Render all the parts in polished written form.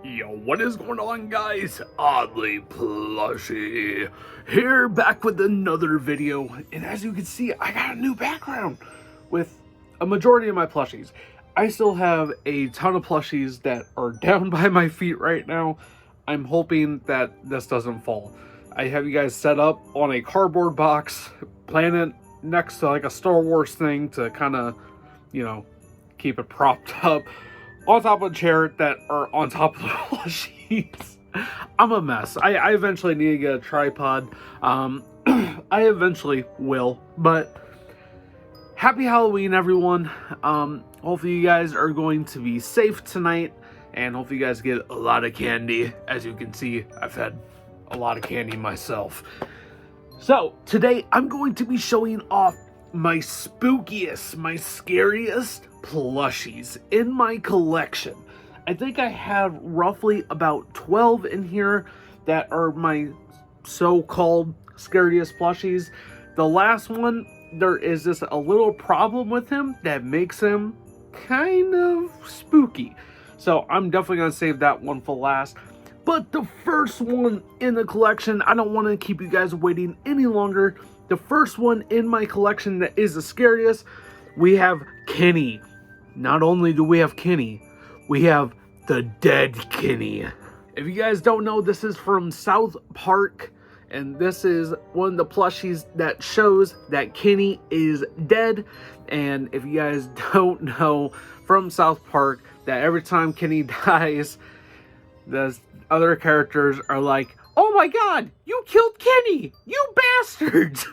Yo, what is going on, guys? Oddly Plushie here, back with another video. And as you can see, I got a new background with a majority of my plushies. I still have a ton of plushies that are down by my feet right now. I'm hoping that this doesn't fall. I have you guys set up on a cardboard box, planted next to like a Star Wars thing to kind of, you know, keep it propped up on top of a chair that are on top of the plushies. I'm a mess. I eventually need to get a tripod. I eventually will, but happy Halloween, everyone. Hopefully you guys are going to be safe tonight, and hopefully you guys get a lot of candy. As you can see, I've had a lot of candy myself. So today I'm going to be showing off my spookiest, my scariest plushies in my collection. I think I have roughly about 12 in here that are my so-called scariest plushies. The last one, there is just a little problem with him that makes him kind of spooky. So I'm definitely going to save that one for last. But the first one in the collection, I don't want to keep you guys waiting any longer. The first one in my collection that is the scariest, we have Kenny. Not only do we have Kenny, we have the dead Kenny. If you guys don't know, this is from South Park, and this is one of the plushies that shows that Kenny is dead. And if you guys don't know from South Park, that every time Kenny dies, the other characters are like, "Oh my god, you killed Kenny! You bastards!"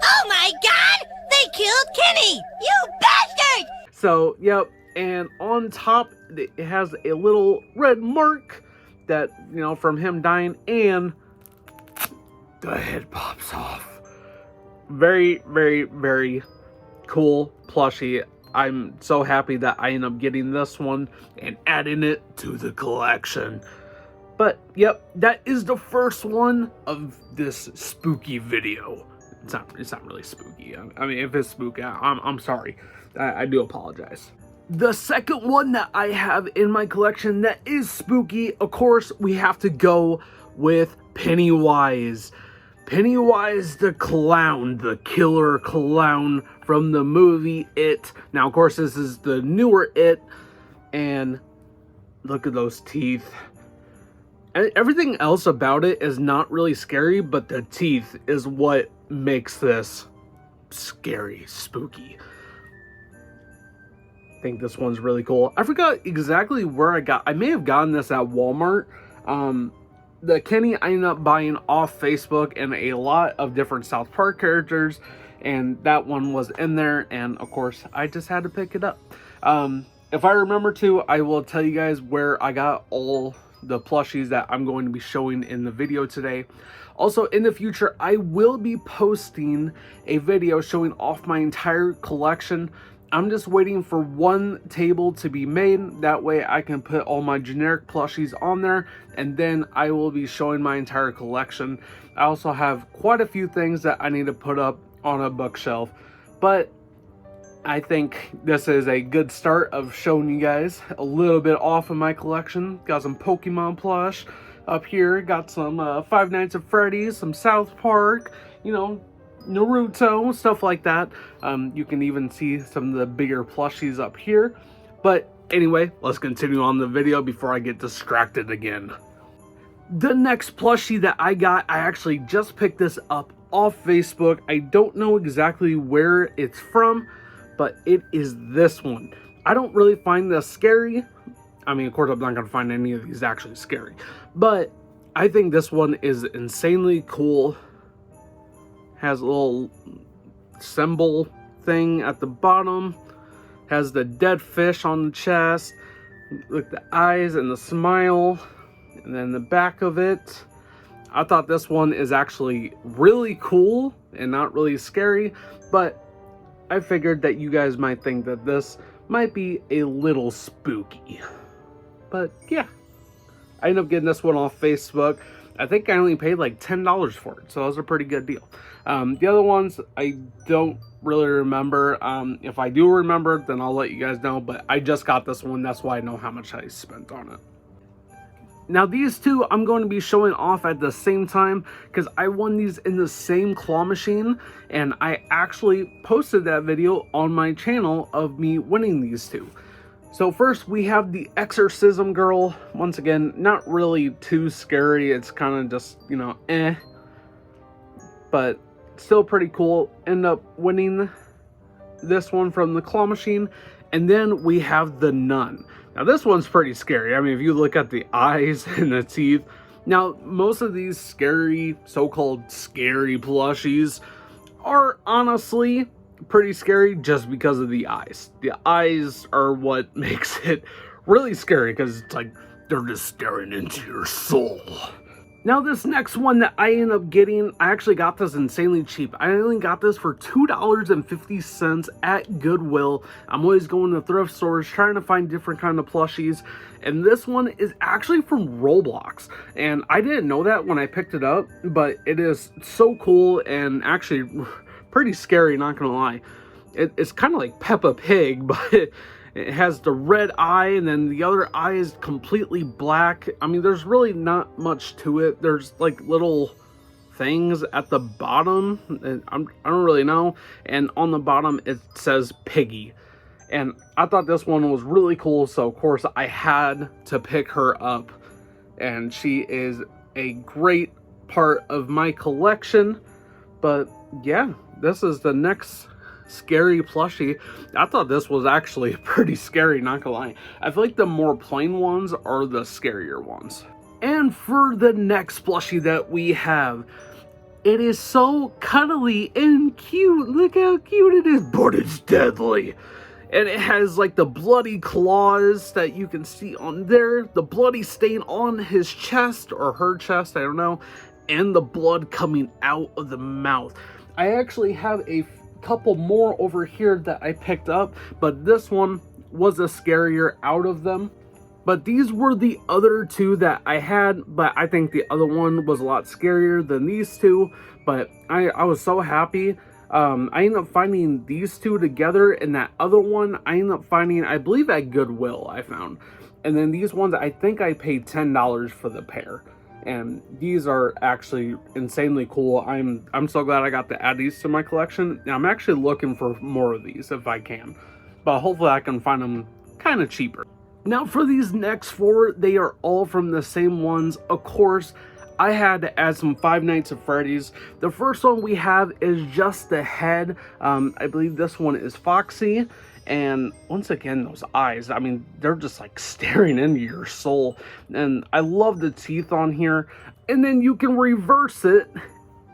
Oh my god! They killed Kenny! You bastard! So, yep, and on top, it has a little red mark that, you know, from him dying, and the head pops off. Very, very, very cool plushie. I'm so happy that I ended up getting this one and adding it to the collection. But, yep, that is the first one of this spooky video. It's not really spooky. I mean, if it's spooky, I'm sorry. I do apologize. The second one that I have in my collection that is spooky, of course, we have to go with Pennywise. Pennywise the clown, the killer clown from the movie It. Now, of course, this is the newer It, and look at those teeth. Everything else about it is not really scary, but the teeth is what makes this scary, spooky. I think this one's really cool. I forgot exactly where I may have gotten this at Walmart. The Kenny I ended up buying off Facebook and a lot of different South Park characters, and that one was in there, and of course I just had to pick it up. If I remember to, I will tell you guys where I got all the plushies that I'm going to be showing in the video today. Also, in the future, I will be posting a video showing off my entire collection. I'm just waiting for one table to be made. That way I can put all my generic plushies on there, and then I will be showing my entire collection. I also have quite a few things that I need to put up on a bookshelf, but I think this is a good start of showing you guys a little bit off of my collection. Got some Pokemon plush up here, got some Five Nights at Freddy's, some South Park, you know, Naruto, stuff like that. You can even see some of the bigger plushies up here. But anyway, let's continue on the video before I get distracted again. The next plushie that I got, I actually just picked this up off Facebook. I don't know exactly where it's from, but it is this one. I don't really find this scary. I mean, of course, I'm not going to find any of these actually scary, but I think this one is insanely cool. Has a little symbol thing at the bottom. Has the dead fish on the chest. Look at the eyes and the smile. And then the back of it. I thought this one is actually really cool and not really scary, but I figured that you guys might think that this might be a little spooky. But yeah, I ended up getting this one off Facebook. I think I only paid like $10 for it, so that was a pretty good deal. The other ones, I don't really remember. If I do remember, then I'll let you guys know, but I just got this one. That's why I know how much I spent on it. Now these two I'm going to be showing off at the same time because I won these in the same claw machine, and I actually posted that video on my channel of me winning these two. So first we have the Exorcism Girl. Once again, not really too scary. It's kind of just, you know, but still pretty cool. End up winning this one from the claw machine. And then we have the Nun. Now this one's pretty scary. I mean, if you look at the eyes and the teeth. Now, most of these scary, so-called scary plushies are honestly pretty scary just because of the eyes. The eyes are what makes it really scary because it's like they're just staring into your soul. Now this next one that I ended up getting, I actually got this insanely cheap. I only got this for $2.50 at Goodwill. I'm always going to thrift stores trying to find different kind of plushies. And this one is actually from Roblox. And I didn't know that when I picked it up, but it is so cool and actually pretty scary, not gonna lie. It's kind of like Peppa Pig, but it has the red eye, and then the other eye is completely black. I mean, there's really not much to it. There's like little things at the bottom, and I don't really know. And on the bottom, it says Piggy. And I thought this one was really cool, so of course I had to pick her up. And she is a great part of my collection. But yeah, this is the next scary plushie. I thought this was actually pretty scary, not gonna lie. I feel like the more plain ones are the scarier ones. And for the next plushie that we have, it is so cuddly and cute. Look how cute it is, but it's deadly. And it has like the bloody claws that you can see on there, the bloody stain on his chest or her chest, I don't know, and the blood coming out of the mouth. I actually have a couple more over here that I picked up, but this one was a scarier out of them. But these were the other two that I had, but I think the other one was a lot scarier than these two. But I was so happy. I ended up finding these two together, and that other one I ended up finding, I believe at Goodwill I found. And then these ones, I think I paid $10 for the pair. And these are actually insanely cool. I'm so glad I got to add these to my collection. Now, I'm actually looking for more of these if I can, but hopefully I can find them kind of cheaper. Now for these next four, they are all from the same ones. Of course, I had to add some Five Nights at Freddy's. The first one we have is just the head. I believe this one is Foxy. And once again, those eyes, I mean, they're just like staring into your soul. And I love the teeth on here. And then you can reverse it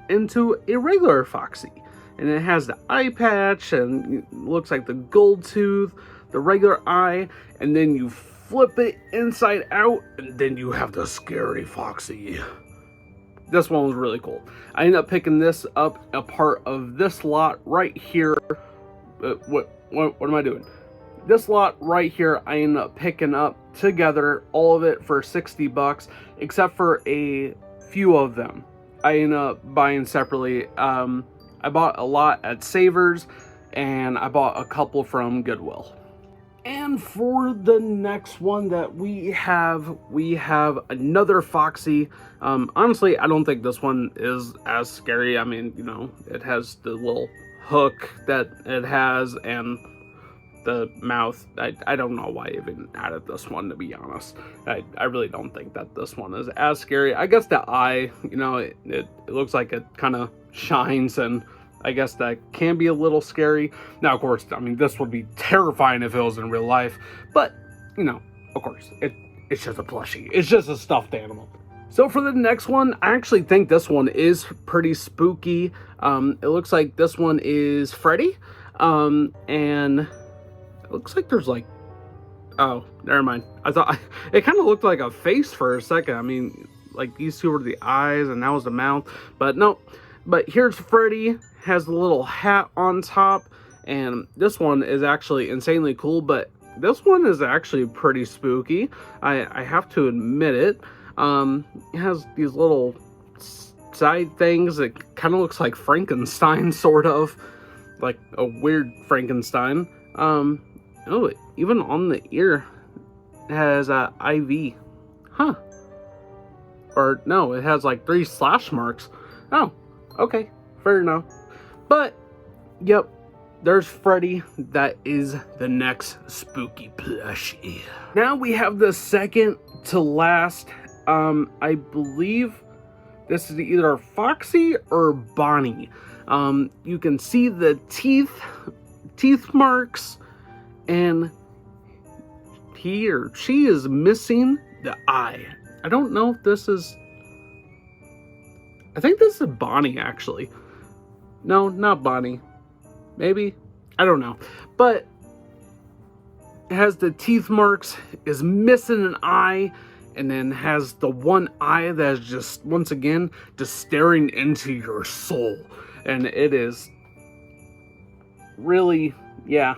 into a regular Foxy. And it has the eye patch, and it looks like the gold tooth, the regular eye. And then you flip it inside out, and then you have the scary Foxy. This one was really cool. I ended up picking this up a part of this lot right here. What am I doing? This lot right here, I ended up picking up together, all of it for $60, except for a few of them I ended up buying separately. I bought a lot at Savers, and I bought a couple from Goodwill. And for the next one that we have another Foxy. Honestly, I don't think this one is as scary. I mean, you know, it has the little hook that it has and the mouth. I don't know why I even added this one, to be honest. I really don't think that this one is as scary. I guess the eye, you know, it looks like it kind of shines, and I guess that can be a little scary. Now, of course, I mean, this would be terrifying if it was in real life, but, you know, of course, it's just a plushie. It's just a stuffed animal. So for the next one, I actually think this one is pretty spooky. It looks like this one is Freddy, and it looks like there's like, oh, never mind. I thought it kind of looked like a face for a second. I mean, like these two were the eyes and that was the mouth, but no. But here's Freddy, has a little hat on top, and this one is actually insanely cool, but this one is actually pretty spooky. I have to admit it. It has these little side things. It kind of looks like Frankenstein, sort of. Like a weird Frankenstein. Oh, even on the ear it has a IV. Huh. Or no, it has like 3 slash marks. Oh, okay, fair enough. But, yep, there's Freddy. That is the next spooky plushie. Now we have the second to last. I believe this is either Foxy or Bonnie. You can see the teeth marks, and he or she is missing the eye. I don't know if this is... I think this is Bonnie, actually. No, not Bonnie. Maybe? I don't know. But it has the teeth marks, is missing an eye, and then has the one eye that is just, once again, just staring into your soul. And it is really, yeah,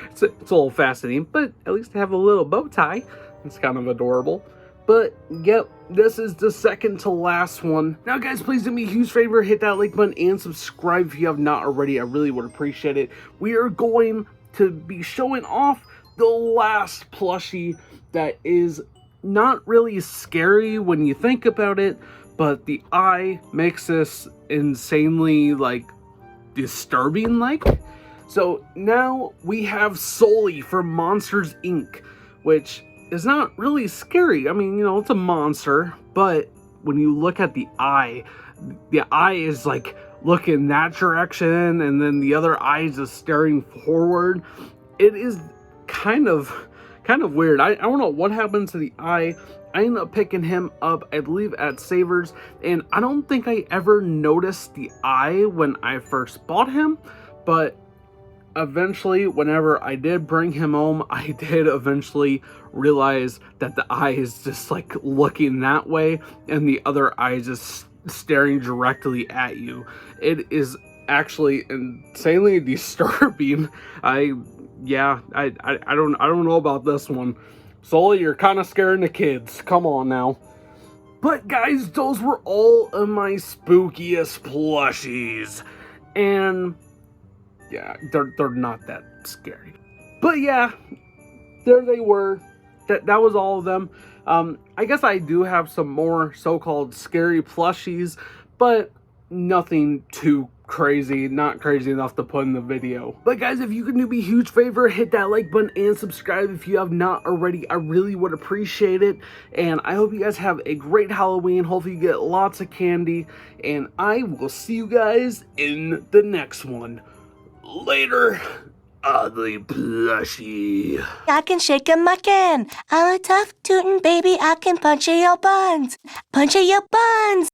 it's a little fascinating, but at least I have a little bow tie. It's kind of adorable. But, yep, this is the second to last one. Now, guys, please do me a huge favor. Hit that like button and subscribe if you have not already. I really would appreciate it. We are going to be showing off the last plushie that is not really scary when you think about it, but the eye makes this insanely, like, disturbing, like. So, now we have Sully from Monsters, Inc., which is not really scary. I mean, you know, it's a monster, but when you look at the eye is like looking that direction, and then the other eye is just staring forward. It is kind of weird. I don't know what happened to the eye. I ended up picking him up, I believe, at Savers, and I don't think I ever noticed the eye when I first bought him, but eventually, whenever I did bring him home, I did eventually realize that the eye is just like looking that way, and the other eye is just staring directly at you. It is actually insanely disturbing. I don't know about this one. Sully, you're kind of scaring the kids. Come on now. But guys, those were all of my spookiest plushies, and yeah, they're not that scary. But yeah, there they were. That was all of them. I guess I do have some more so-called scary plushies, but nothing too crazy, not crazy enough to put in the video. But guys, if you could do me a huge favor, hit that like button and subscribe if you have not already. I really would appreciate it. And I hope you guys have a great Halloween. Hopefully you get lots of candy. And I will see you guys in the next one. Later, ugly plushie. I can shake 'em, I can. I'm a tough tootin' baby, I can punch your buns. Punch your buns.